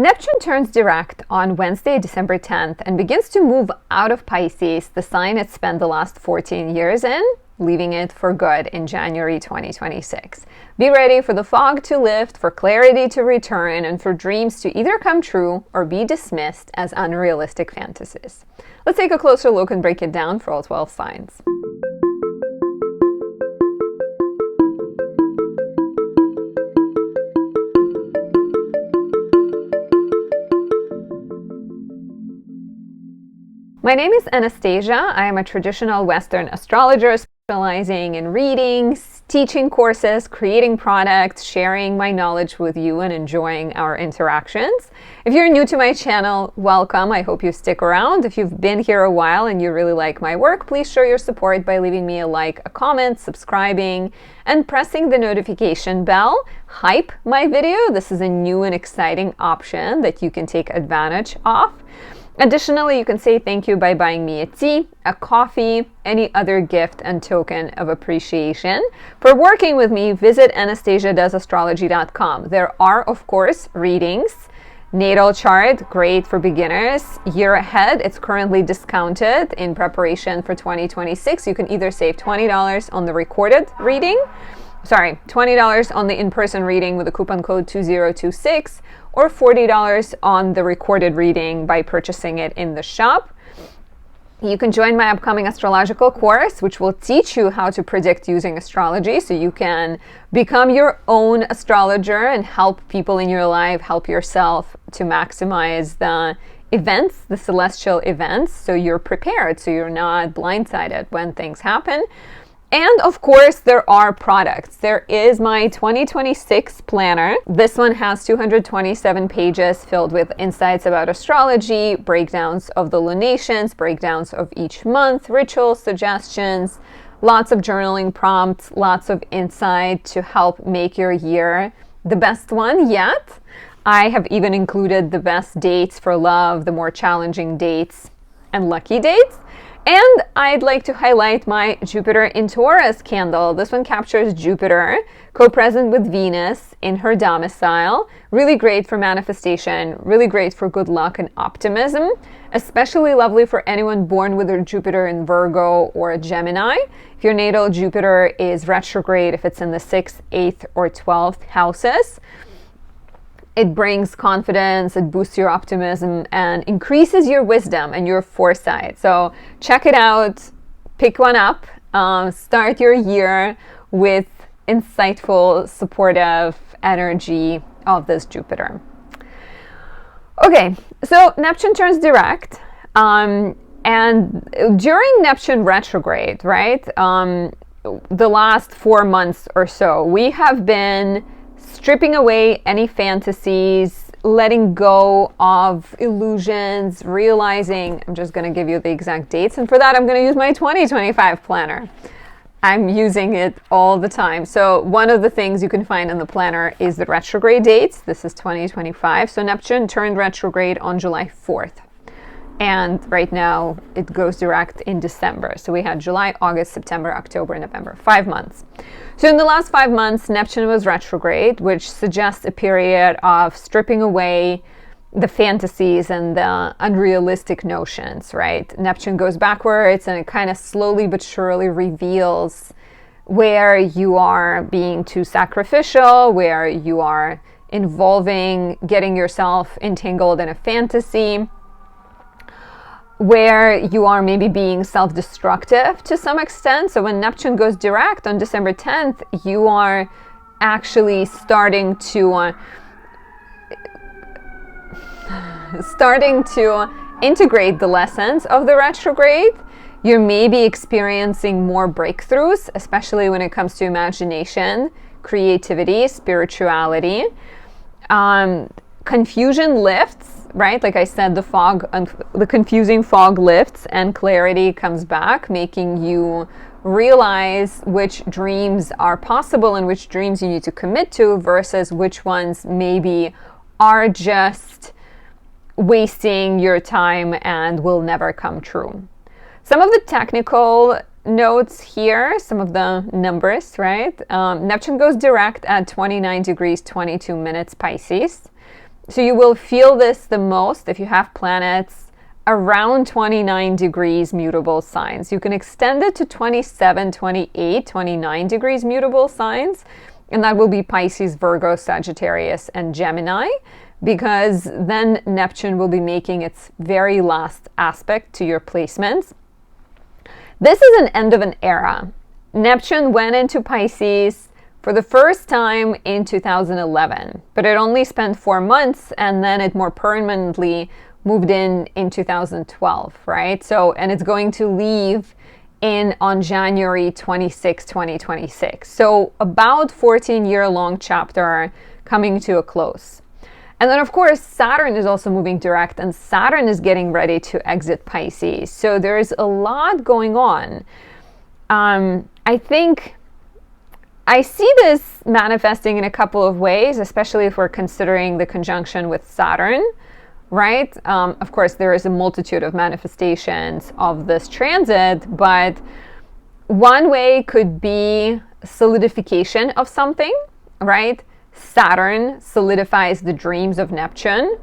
Neptune turns direct on Wednesday, December 10th, and begins to move out of Pisces, the sign it spent the last 14 years in, leaving it for good in January 2026. Be ready for the fog to lift, for clarity to return, and for dreams to either come true or be dismissed as unrealistic fantasies. Let's take a closer look and break it down for all 12 signs. My name is Anastasia. I am a traditional Western astrologer specializing in readings, teaching courses, creating products, sharing my knowledge with you, and enjoying our interactions. If you're new to my channel, welcome. I hope you stick around. If you've been here a while and you really like my work, please show your support by leaving me a like, a comment, subscribing, and pressing the notification bell. Hype my video. This is a new and exciting option that you can take advantage of. Additionally, you can say thank you by buying me a tea, a coffee, any other gift and token of appreciation. For working with me, visit anastasiadoesastrology.com. There are, of course, readings, natal chart, great for beginners. Year ahead, it's currently discounted in preparation for 2026. You can either save $20 on the recorded reading, $20 on the in-person reading with the coupon code 2026, or $40 on the recorded reading by purchasing it in the shop. You can join my upcoming astrological course, which will teach you how to predict using astrology so you can become your own astrologer and help people in your life, help yourself to maximize the events, the celestial events, so you're prepared, so you're not blindsided when things happen. And of course, there are products. There is my 2026 planner. This one has 227 pages filled with insights about astrology, breakdowns of the lunations, breakdowns of each month, rituals, suggestions, lots of journaling prompts, lots of insight to help make your year the best one yet. I have even included the best dates for love, the more challenging dates, and lucky dates. And I'd like to highlight my Jupiter in Taurus candle. This one captures Jupiter, co-present with Venus in her domicile. Really great for manifestation, really great for good luck and optimism. Especially lovely for anyone born with a Jupiter in Virgo or a Gemini. If your natal Jupiter is retrograde, if it's in the 6th, 8th, or 12th houses, it brings confidence, it boosts your optimism, and increases your wisdom and your foresight. So check it out, pick one up, start your year with insightful, supportive energy of this Jupiter. Okay, so Neptune turns direct, and during Neptune retrograde, right, the last 4 months or so, we have been stripping away any fantasies, letting go of illusions, realizing, I'm just going to give you the exact dates, and for that I'm going to use my 2025 planner. I'm using it all the time. So one of the things you can find in the planner is the retrograde dates. This is 2025. So Neptune turned retrograde on July 4th. And right now it goes direct in December. So we had July, August, September, October, November, 5 months. So in the last 5 months, Neptune was retrograde, which suggests a period of stripping away the fantasies and the unrealistic notions, right? Neptune goes backwards and it kind of slowly but surely reveals where you are being too sacrificial, where you are getting yourself entangled in a fantasy, where you are maybe being self-destructive to some extent. So when Neptune goes direct on December 10th, you are actually starting to integrate the lessons of the retrograde. You may be experiencing more breakthroughs, especially when it comes to imagination, creativity, spirituality. Confusion lifts, right? Like I said, the confusing fog lifts and clarity comes back, making you realize which dreams are possible and which dreams you need to commit to versus which ones maybe are just wasting your time and will never come true. Some of the technical notes here, some of the numbers, right? Neptune goes direct at 29 degrees 22 minutes Pisces. So you will feel this the most if you have planets around 29 degrees mutable signs. You can extend it to 27, 28, 29 degrees mutable signs, and that will be Pisces, Virgo, Sagittarius, and Gemini, because then Neptune will be making its very last aspect to your placements. This is an end of an era. Neptune went into Pisces for the first time in 2011, but it only spent 4 months, and then it more permanently moved in 2012, right? So, and it's going to leave on January 26, 2026. So about 14-year-long chapter coming to a close. And then, of course, Saturn is also moving direct, and Saturn is getting ready to exit Pisces. So there's a lot going on. I think I see this manifesting in a couple of ways, especially if we're considering the conjunction with Saturn, right? Of course, there is a multitude of manifestations of this transit, but one way could be solidification of something, right? Saturn solidifies the dreams of Neptune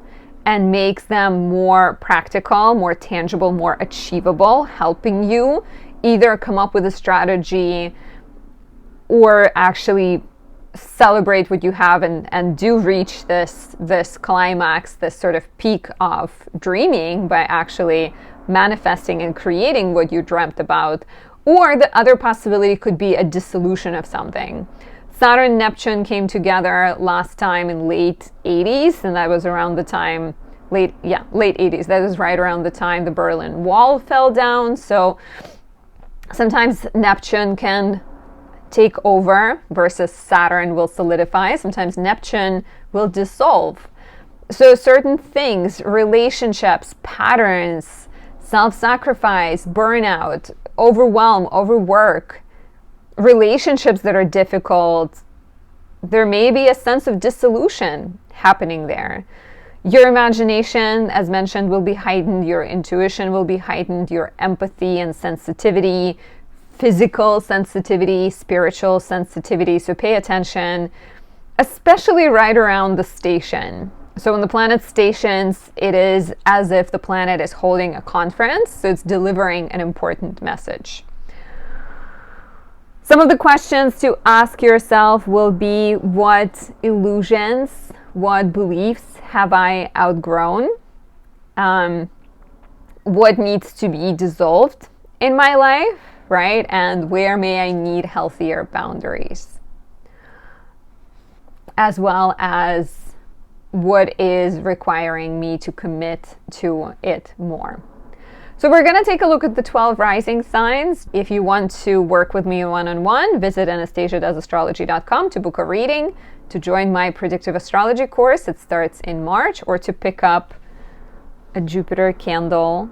and makes them more practical, more tangible, more achievable, helping you either come up with a strategy or actually celebrate what you have and do reach this climax, this sort of peak of dreaming by actually manifesting and creating what you dreamt about. Or the other possibility could be a dissolution of something. Saturn and Neptune came together last time in late 80s, and that was around the time, late 80s. That was right around the time the Berlin Wall fell down. So sometimes Neptune can take over versus Saturn will solidify. Sometimes Neptune will dissolve. So certain things, relationships, patterns, self-sacrifice, burnout, overwhelm, overwork, relationships that are difficult, there may be a sense of dissolution happening there. Your imagination, as mentioned, will be heightened. Your intuition will be heightened. Your empathy and sensitivity, physical sensitivity, spiritual sensitivity. So pay attention, especially right around the station. So when the planet stations, it is as if the planet is holding a conference. So it's delivering an important message. Some of the questions to ask yourself will be, what illusions, what beliefs have I outgrown? What needs to be dissolved in my life, right? And where may I need healthier boundaries? As well as what is requiring me to commit to it more. So we're going to take a look at the 12 rising signs. If you want to work with me one-on-one, visit anastasiadoesastrology.com to book a reading, to join my predictive astrology course. It starts in March, or to pick up a Jupiter candle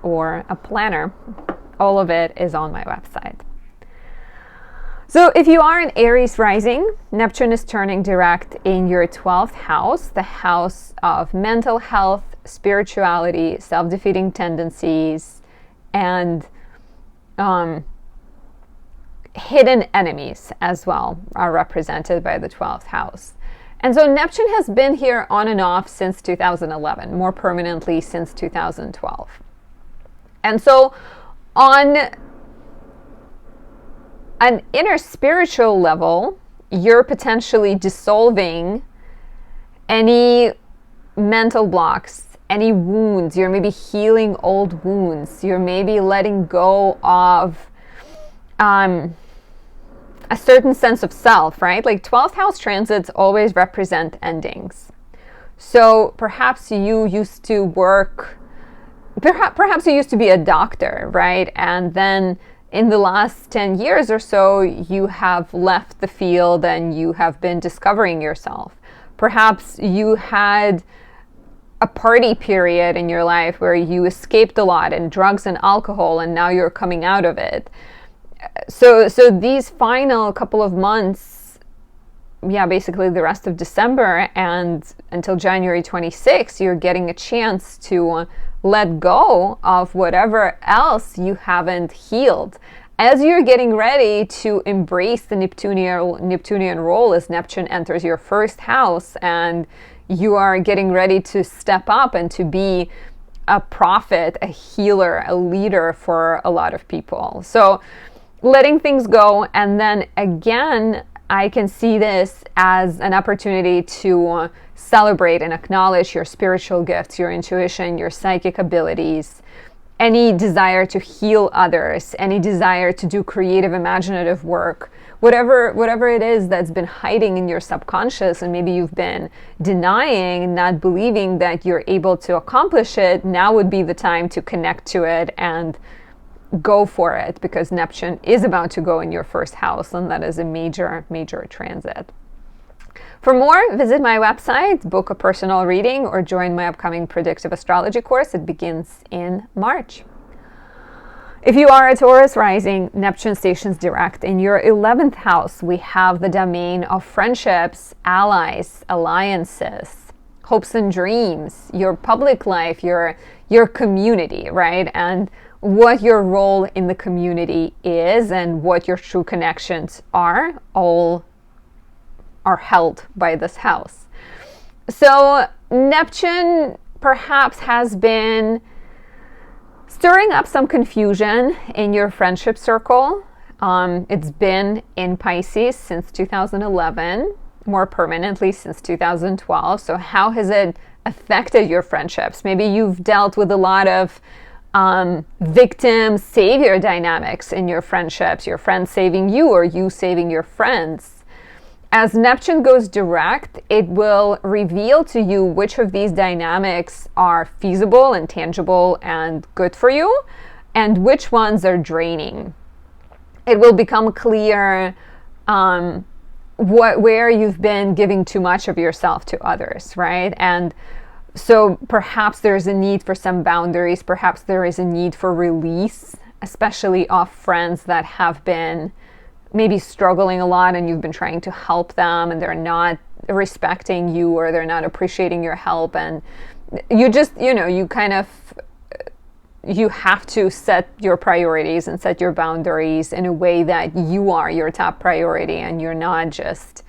or a planner. All of it is on my website. So if you are an Aries rising, Neptune is turning direct in your 12th house, the house of mental health, spirituality, self-defeating tendencies, and hidden enemies as well are represented by the 12th house. And so Neptune has been here on and off since 2011, more permanently since 2012. And so on an inner spiritual level, you're potentially dissolving any mental blocks, any wounds. You're maybe healing old wounds. You're maybe letting go of a certain sense of self, right? Like 12th house transits always represent endings. So perhaps you used to work, perhaps you used to be a doctor, right? And then in the last 10 years or so, you have left the field and you have been discovering yourself. Perhaps you had a party period in your life where you escaped a lot in drugs and alcohol, and now you're coming out of it. So these final couple of months, basically the rest of December and until January 26th, you're getting a chance to let go of whatever else you haven't healed. As you're getting ready to embrace the Neptunian role as Neptune enters your first house, and you are getting ready to step up and to be a prophet, a healer, a leader for a lot of people. So letting things go. And then again, I can see this as an opportunity to celebrate and acknowledge your spiritual gifts, your intuition, your psychic abilities, any desire to heal others, any desire to do creative, imaginative work, whatever it is that's been hiding in your subconscious, and maybe you've been denying, not believing that you're able to accomplish it. Now would be the time to connect to it and go for it, because Neptune is about to go in your first house, and that is a major transit. For more, visit my website, book a personal reading, or join my upcoming predictive astrology course. It begins in March. If you are a Taurus rising, Neptune stations direct in your 11th house. We have the domain of friendships, allies, alliances, hopes and dreams, your public life, your community, right? And what your role in the community is and what your true connections are, all are held by this house. So Neptune perhaps has been stirring up some confusion in your friendship circle. It's been in Pisces since 2011, more permanently since 2012. So how has it affected your friendships? Maybe you've dealt with a lot of victim savior dynamics in your friendships, your friends saving you or you saving your friends. As Neptune goes direct, it will reveal to you which of these dynamics are feasible and tangible and good for you, and which ones are draining. It will become clear where you've been giving too much of yourself to others, right? And so perhaps there's a need for some boundaries. Perhaps there is a need for release, especially of friends that have been maybe struggling a lot and you've been trying to help them and they're not respecting you or they're not appreciating your help. And you just, you have to set your priorities and set your boundaries in a way that you are your top priority and you're not just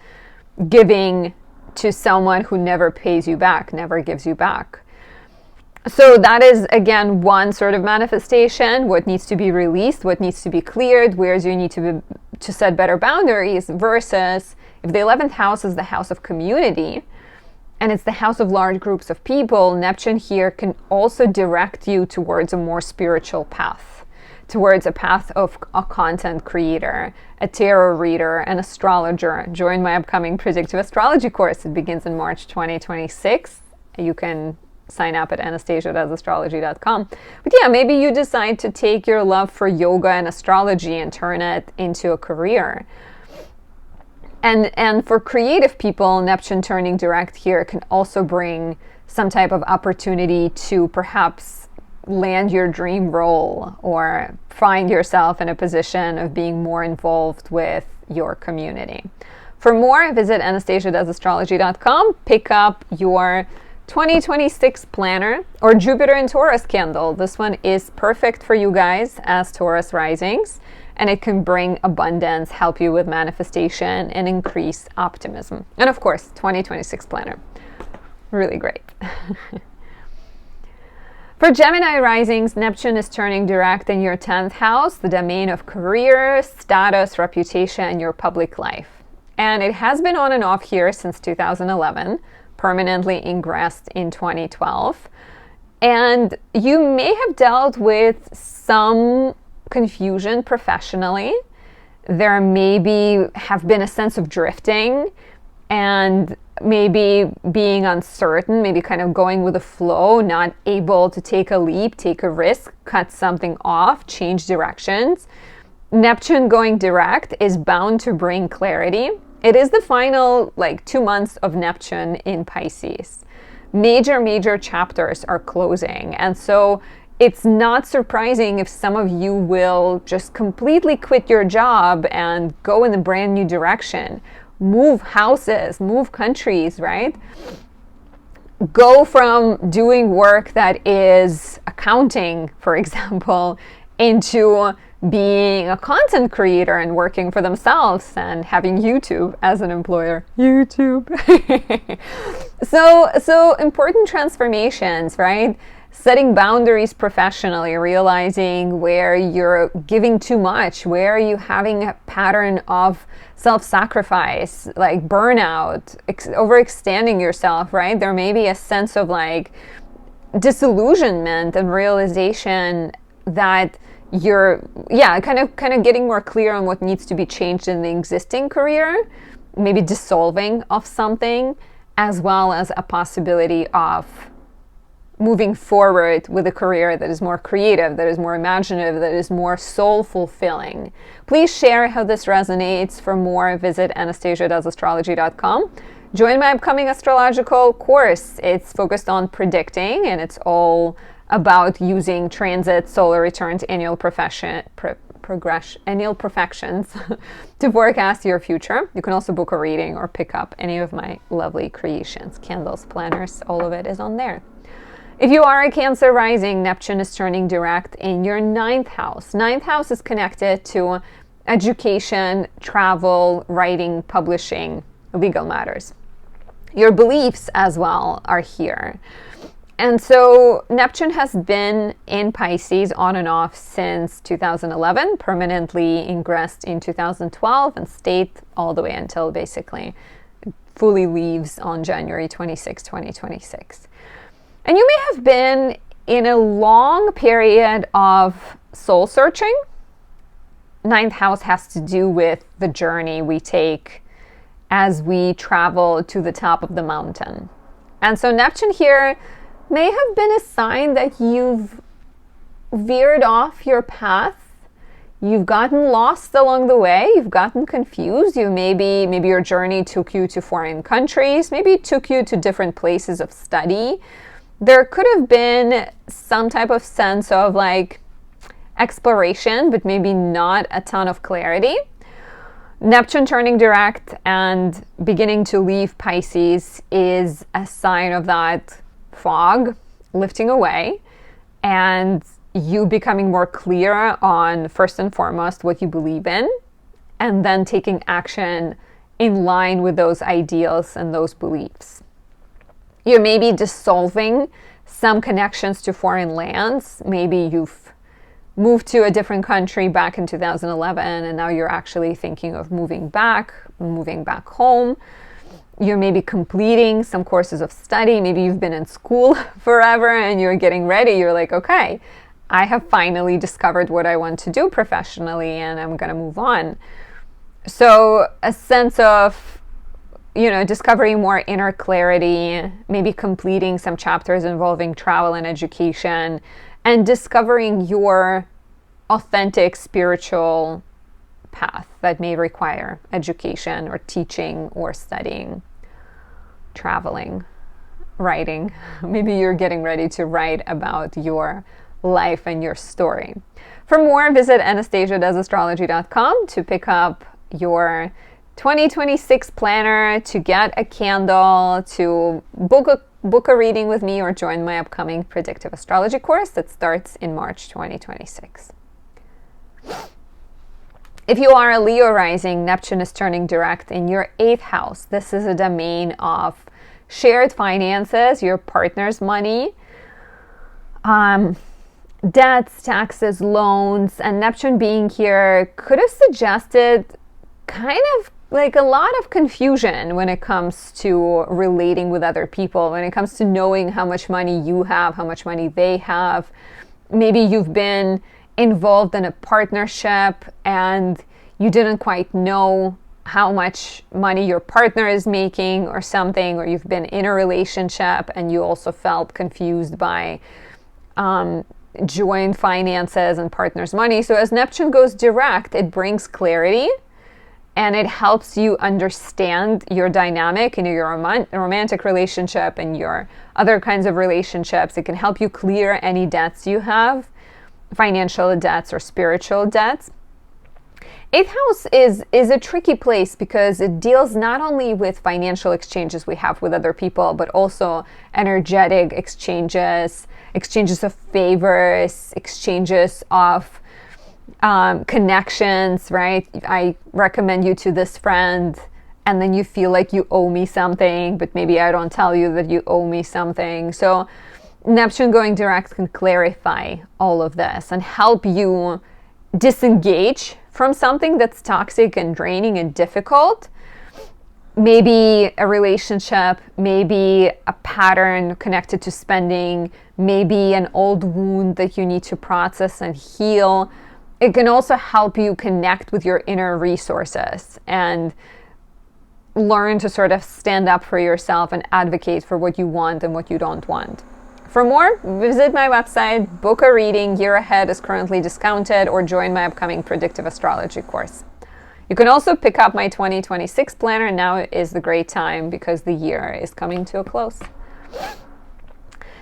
giving to someone who never pays you back, never gives you back. So that is, again, one sort of manifestation, what needs to be released, what needs to be cleared, where you need to set better boundaries, versus if the 11th house is the house of community and it's the house of large groups of people, Neptune here can also direct you towards a more spiritual path, towards a path of a content creator, a tarot reader, an astrologer. Join my upcoming predictive astrology course. It begins in March 2026. You can sign up at anastasia.astrology.com. But yeah, maybe you decide to take your love for yoga and astrology and turn it into a career. And for creative people, Neptune turning direct here can also bring some type of opportunity to perhaps land your dream role or find yourself in a position of being more involved with your community. For more, visit anastasia.astrology.com. Pick up your 2026 planner or Jupiter in Taurus candle. This one is perfect for you guys as Taurus risings, and it can bring abundance, help you with manifestation, and increase optimism. And of course, 2026 planner. Really great. For Gemini risings, Neptune is turning direct in your 10th house, the domain of career, status, reputation, and your public life. And it has been on and off here since 2011. Permanently ingressed in 2012. And you may have dealt with some confusion professionally. There have been a sense of drifting and maybe being uncertain, maybe kind of going with the flow, not able to take a leap, take a risk, cut something off, change directions. Neptune going direct is bound to bring clarity. It is the final 2 months of Neptune in Pisces. Major chapters are closing. And so it's not surprising if some of you will just completely quit your job and go in a brand new direction. Move houses, move countries, right? Go from doing work that is accounting, for example, into being a content creator and working for themselves and having YouTube as an employer. YouTube. So important transformations, right? Setting boundaries professionally, realizing where you're giving too much, where are you having a pattern of self-sacrifice, like burnout, overextending yourself, right? There may be a sense of like disillusionment and realization that you're kind of getting more clear on what needs to be changed in the existing career, maybe dissolving of something, as well as a possibility of moving forward with a career that is more creative, that is more imaginative, that is more soul fulfilling. Please share how this resonates. For more, visit anastasiadoesastrology.com. Join my upcoming astrological course. It's focused on predicting, and it's all about using transit, solar returns, annual perfections to forecast your future. You can also book a reading or pick up any of my lovely creations, candles, planners, all of it is on there. If you are a Cancer rising, Neptune is turning direct in your 9th house. 9th house is connected to education, travel, writing, publishing, legal matters. Your beliefs as well are here. And so Neptune has been in Pisces on and off since 2011, permanently ingressed in 2012, and stayed all the way until basically it fully leaves on January 26, 2026. And you may have been in a long period of soul searching. 9th house has to do with the journey we take as we travel to the top of the mountain. And so Neptune here may have been a sign that you've veered off your path. You've gotten lost along the way. You've gotten confused. Maybe your journey took you to foreign countries. Maybe it took you to different places of study. There could have been some type of sense of like exploration, but maybe not a ton of clarity. Neptune turning direct and beginning to leave Pisces is a sign of that fog lifting away and you becoming more clear on, first and foremost, what you believe in, and then taking action in line with those ideals and those beliefs. You may be dissolving some connections to foreign lands. Maybe you've moved to a different country back in 2011 and now you're actually thinking of moving back home. You're maybe completing some courses of study. Maybe you've been in school forever and you're getting ready. You're like, okay, I have finally discovered what I want to do professionally and I'm going to move on. So a sense of discovering more inner clarity, maybe completing some chapters involving travel and education, and discovering your authentic spiritual path that may require education or teaching or studying, traveling, writing. Maybe you're getting ready to write about your life and your story. For more, visit anastasiadoesastrology.com to pick up your 2026 planner, to get a candle, to book a reading with me, or join my upcoming predictive astrology course that starts in March 2026. If you are a Leo rising, Neptune is turning direct in your 8th house. This is a domain of shared finances, your partner's money, debts, taxes, loans, and Neptune being here could have suggested kind of like a lot of confusion when it comes to relating with other people, when it comes to knowing how much money you have, how much money they have. Maybe you've been involved in a partnership and you didn't quite know how much money your partner is making or something, or you've been in a relationship and you also felt confused by joint finances and partner's money. So as Neptune goes direct, it brings clarity. And it helps you understand your dynamic in your romantic relationship and your other kinds of relationships. It can help you clear any debts you have, financial debts or spiritual debts. 8th house is a tricky place because it deals not only with financial exchanges we have with other people, but also energetic exchanges of favors, exchanges of connections, right? I recommend you to this friend, and then you feel like you owe me something, but maybe I don't tell you that you owe me something. So Neptune going direct can clarify all of this and help you disengage from something that's toxic and draining and difficult. Maybe a relationship, maybe a pattern connected to spending, maybe an old wound that you need to process and heal. It can also help you connect with your inner resources and learn to sort of stand up for yourself and advocate for what you want and what you don't want. For more, visit my website, book a reading. Year ahead is currently discounted, or join my upcoming predictive astrology course. You can also pick up my 2026 planner. Now is the great time because the year is coming to a close.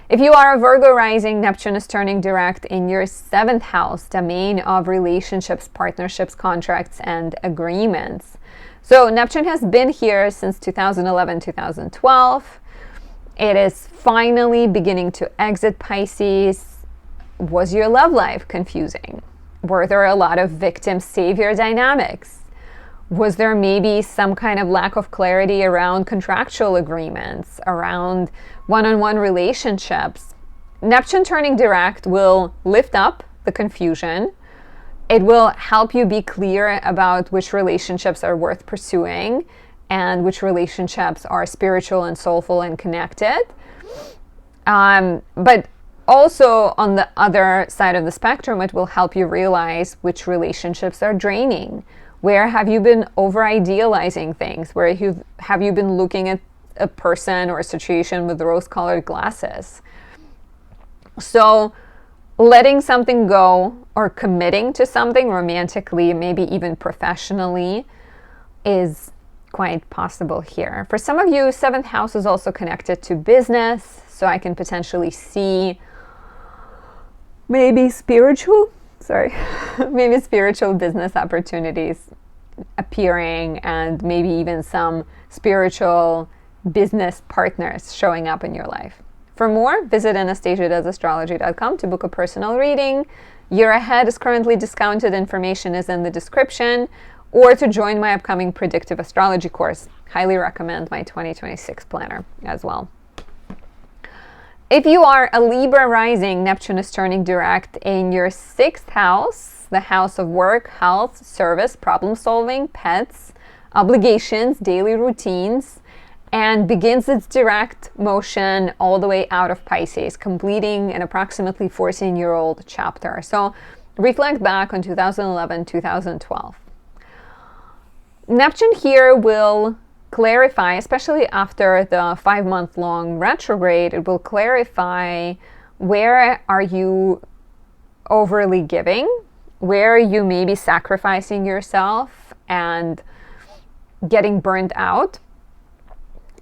If you are a Virgo rising, Neptune is turning direct in your 7th house, domain of relationships, partnerships, contracts, and agreements. So Neptune has been here since 2011, 2012. It is finally beginning to exit Pisces. Was your love life confusing? Were there a lot of victim-savior dynamics? Was there maybe some kind of lack of clarity around contractual agreements, around one-on-one relationships? Neptune turning direct will lift up the confusion. It will help you be clear about which relationships are worth pursuing and which relationships are spiritual and soulful and connected. But also on the other side of the spectrum, it will help you realize which relationships are draining. Where have you been over-idealizing things? Where have you been looking at a person or a situation with rose-colored glasses? So letting something go or committing to something romantically, maybe even professionally, is quite possible here. For some of you, 7th house is also connected to business, so I can potentially see maybe spiritual business opportunities appearing, and maybe even some spiritual business partners showing up in your life. For more, visit anastasiadoesastrology.com to book a personal reading. Year ahead is currently discounted. Information is in the description. Or to join my upcoming predictive astrology course. Highly recommend my 2026 planner as well. If you are a Libra rising, Neptune is turning direct in your 6th house, the house of work, health, service, problem solving, pets, obligations, daily routines, and begins its direct motion all the way out of Pisces, completing an approximately 14-year-old chapter. So reflect back on 2011, 2012. Neptune here will clarify, especially after the 5-month-long retrograde, it will clarify where are you overly giving, where you may be sacrificing yourself and getting burnt out.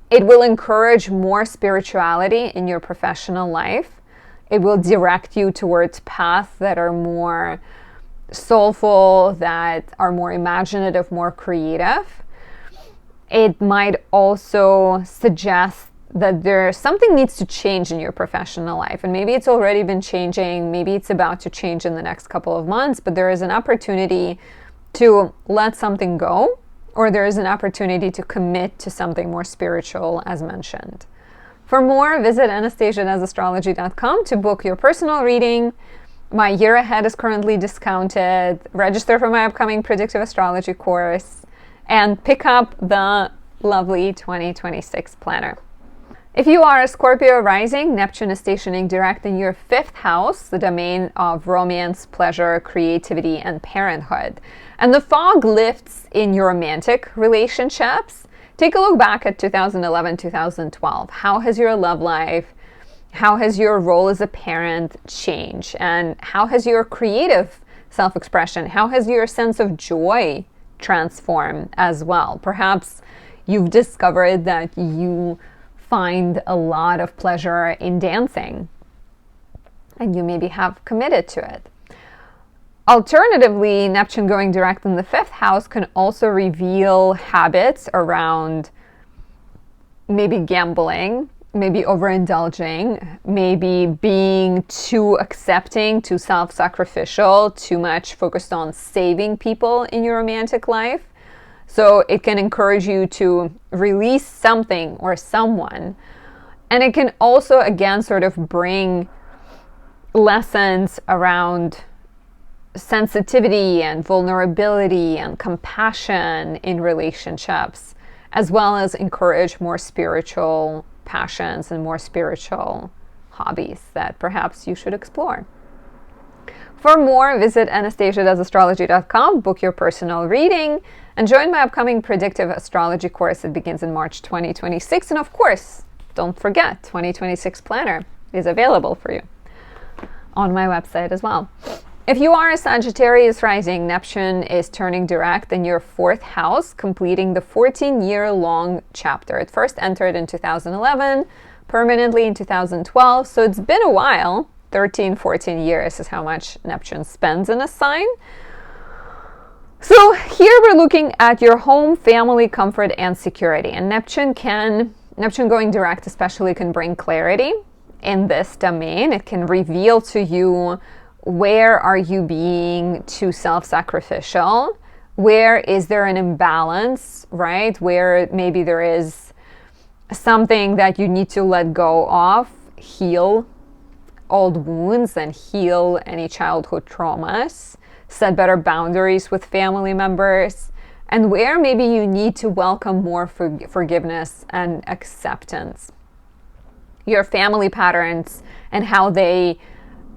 It will encourage more spirituality in your professional life. It will direct you towards paths that are more soulful, that are more imaginative, more creative. It might also suggest that something needs to change in your professional life. And maybe it's already been changing. Maybe it's about to change in the next couple of months, but there is an opportunity to let something go, or there is an opportunity to commit to something more spiritual, as mentioned. For more, visit anastasiadoesastrology.com to book your personal reading. My year ahead is currently discounted. Register for my upcoming predictive astrology course and pick up the lovely 2026 planner. If you are a Scorpio rising, Neptune is stationing direct in your 5th house, the domain of romance, pleasure, creativity, and parenthood. And the fog lifts in your romantic relationships. Take a look back at 2011, 2012. How has your love life, how has your role as a parent changed? And how has your creative self-expression, how has your sense of joy transformed as well? Perhaps you've discovered that you find a lot of pleasure in dancing, and you maybe have committed to it. Alternatively, Neptune going direct in the 5th house can also reveal habits around maybe gambling, maybe overindulging, maybe being too accepting, too self-sacrificial, too much focused on saving people in your romantic life. So it can encourage you to release something or someone. And it can also, again, sort of bring lessons around sensitivity and vulnerability and compassion in relationships, as well as encourage more spiritual passions and more spiritual hobbies that perhaps you should explore. For more, visit anastasiadoesastrology.com, book your personal reading, and join my upcoming predictive astrology course that begins in March 2026. And of course, don't forget, 2026 planner is available for you on my website as well. If you are a Sagittarius rising, Neptune is turning direct in your 4th house, completing the 14-year-long chapter. It first entered in 2011, permanently in 2012, so it's been a while. 13, 14 years is how much Neptune spends in a sign. So here we're looking at your home, family, comfort, and security. And Neptune going direct especially can bring clarity in this domain. It can reveal to you, where are you being too self-sacrificial? Where is there an imbalance, right? Where maybe there is something that you need to let go of, heal old wounds and heal any childhood traumas, set better boundaries with family members, and where maybe you need to welcome more forgiveness and acceptance. Your family patterns and how they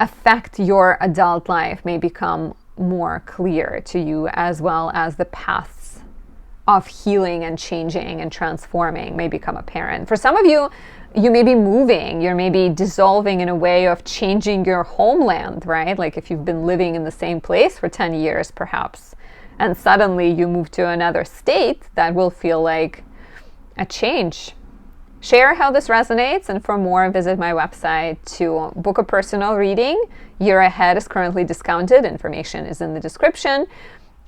affect your adult life may become more clear to you, as well as the paths of healing and changing and transforming may become apparent. For some of you, you may be moving, you're maybe dissolving in a way of changing your homeland, right? Like if you've been living in the same place for 10 years perhaps, and suddenly you move to another state, that will feel like a change. Share how this resonates, and for more, visit my website to book a personal reading. Year ahead is currently discounted. Information is in the description.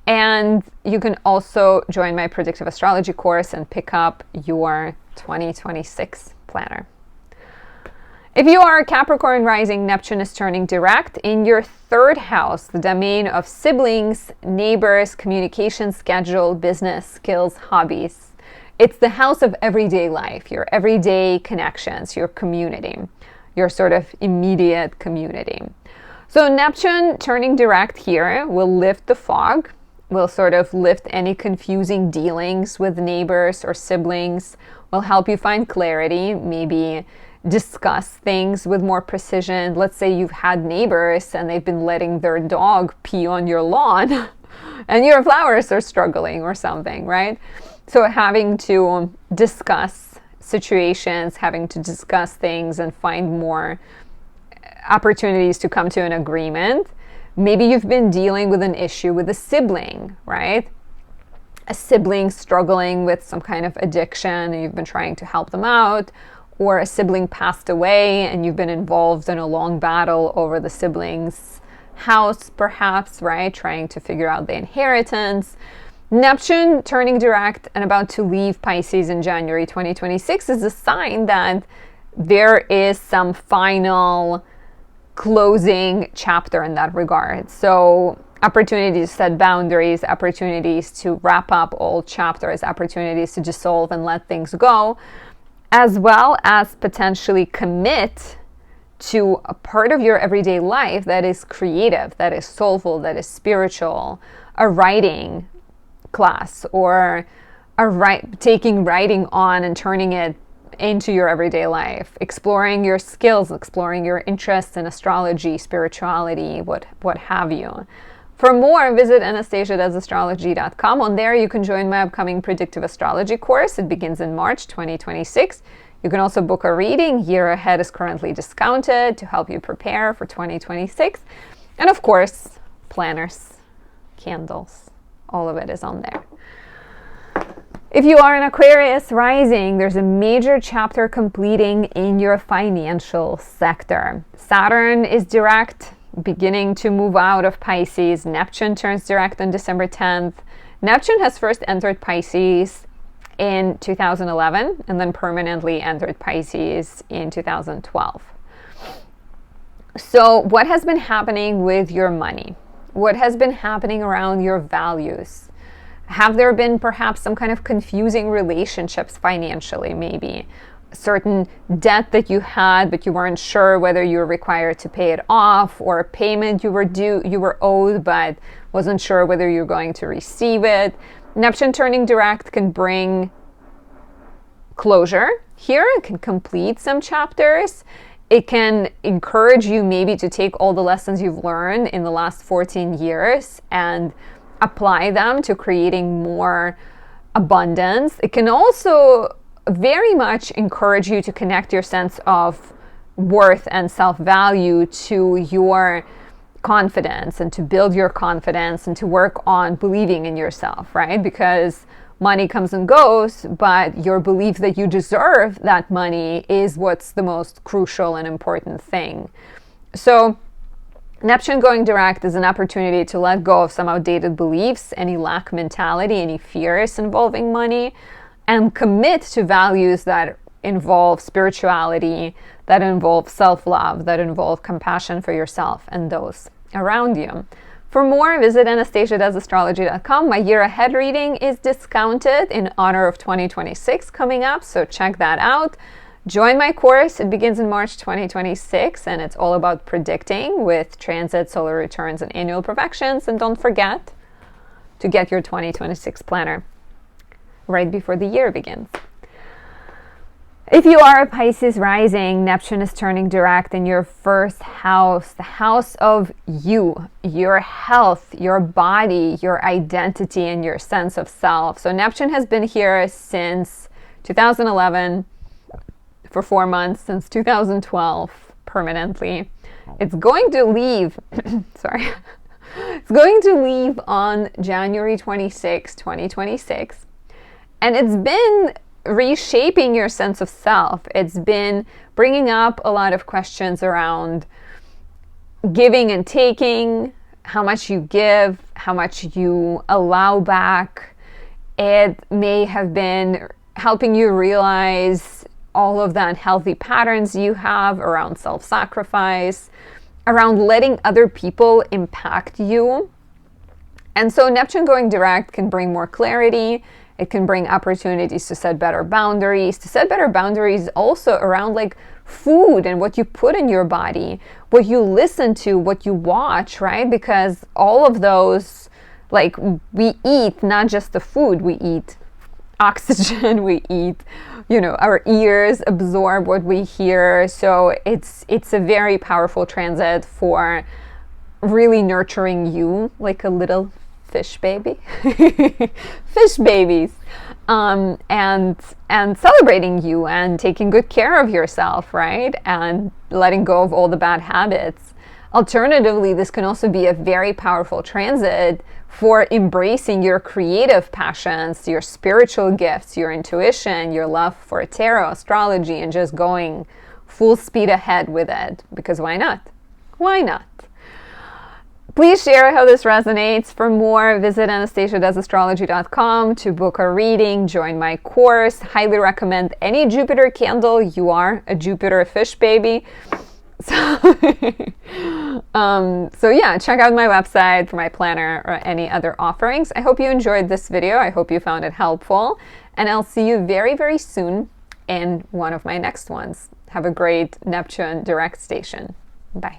And you can also join my predictive astrology course and pick up your 2026 planner. If you are a Capricorn rising, Neptune is turning direct in your 3rd house, the domain of siblings, neighbors, communication schedule, business, skills, hobbies. It's the house of everyday life, your everyday connections, your community, your sort of immediate community. So Neptune turning direct here will lift the fog, will sort of lift any confusing dealings with neighbors or siblings, will help you find clarity, maybe discuss things with more precision. Let's say you've had neighbors and they've been letting their dog pee on your lawn and your flowers are struggling or something, right? So having to discuss situations, having to discuss things and find more opportunities to come to an agreement. Maybe you've been dealing with an issue with a sibling, right? A sibling struggling with some kind of addiction and you've been trying to help them out, or a sibling passed away and you've been involved in a long battle over the sibling's house, perhaps, right? Trying to figure out the inheritance. Neptune turning direct and about to leave Pisces in January 2026 is a sign that there is some final closing chapter in that regard. So opportunities to set boundaries, opportunities to wrap up old chapters, opportunities to dissolve and let things go, as well as potentially commit to a part of your everyday life that is creative, that is soulful, that is spiritual, a writing class, or taking writing on and turning it into your everyday life, exploring your skills, exploring your interests in astrology, spirituality, what have you. For more, visit anastasiadoesastrology.com. On there, you can join my upcoming predictive astrology course. It begins in March 2026. You can also book a reading. Year ahead is currently discounted to help you prepare for 2026. And of course, planners, candles, all of it is on there. If you are an Aquarius rising, there's a major chapter completing in your financial sector. Saturn is direct, beginning to move out of Pisces. Neptune turns direct on December 10th. Neptune has first entered Pisces in 2011 and then permanently entered Pisces in 2012. So what has been happening with your money? What has been happening around your values? Have there been perhaps some kind of confusing relationships financially, maybe? Certain debt that you had, but you weren't sure whether you were required to pay it off, or a payment you were owed, but wasn't sure whether you're going to receive it. Neptune turning direct can bring closure here. It can complete some chapters. It can encourage you maybe to take all the lessons you've learned in the last 14 years and apply them to creating more abundance. It can also very much encourage you to connect your sense of worth and self-value to your confidence, and to build your confidence, and to work on believing in yourself, right? Because money comes and goes, but your belief that you deserve that money is what's the most crucial and important thing. So Neptune going direct is an opportunity to let go of some outdated beliefs, any lack mentality, any fears involving money, and commit to values that involve spirituality, that involve self-love, that involve compassion for yourself and those around you. For more, visit anastasiadoesastrology.com. My year ahead reading is discounted in honor of 2026 coming up, so check that out. Join my course. It begins in March 2026, and it's all about predicting with transits, solar returns, and annual perfections. And don't forget to get your 2026 planner right before the year begins. If you are a Pisces rising, Neptune is turning direct in your first house, the house of you, your health, your body, your identity, and your sense of self. So Neptune has been here since 2011 for 4 months, since 2012 permanently. It's going to leave, it's going to leave on January 26, 2026. And it's been reshaping your sense of self. It's been bringing up a lot of questions around giving and taking, how much you give, how much you allow back. It may have been helping you realize all of the unhealthy patterns you have around self-sacrifice, around letting other people impact you. And so Neptune going direct can bring more clarity. It can bring opportunities to set better boundaries, also around like food and what you put in your body, what you listen to, what you watch, right? Because all of those, like, we eat not just the food, we eat oxygen, we eat, our ears absorb what we hear. So it's a very powerful transit for really nurturing you like a little fish baby, fish babies, and celebrating you and taking good care of yourself, right? And letting go of all the bad habits. Alternatively, this can also be a very powerful transit for embracing your creative passions, your spiritual gifts, your intuition, your love for tarot, astrology, and just going full speed ahead with it. Because why not? Why not? Please share how this resonates. For more, visit anastasiadoesastrology.com to book a reading, join my course. Highly recommend any Jupiter candle. You are a Jupiter fish baby. So yeah, check out my website for my planner or any other offerings. I hope you enjoyed this video. I hope you found it helpful. And I'll see you very, very soon in one of my next ones. Have a great Neptune direct station. Bye.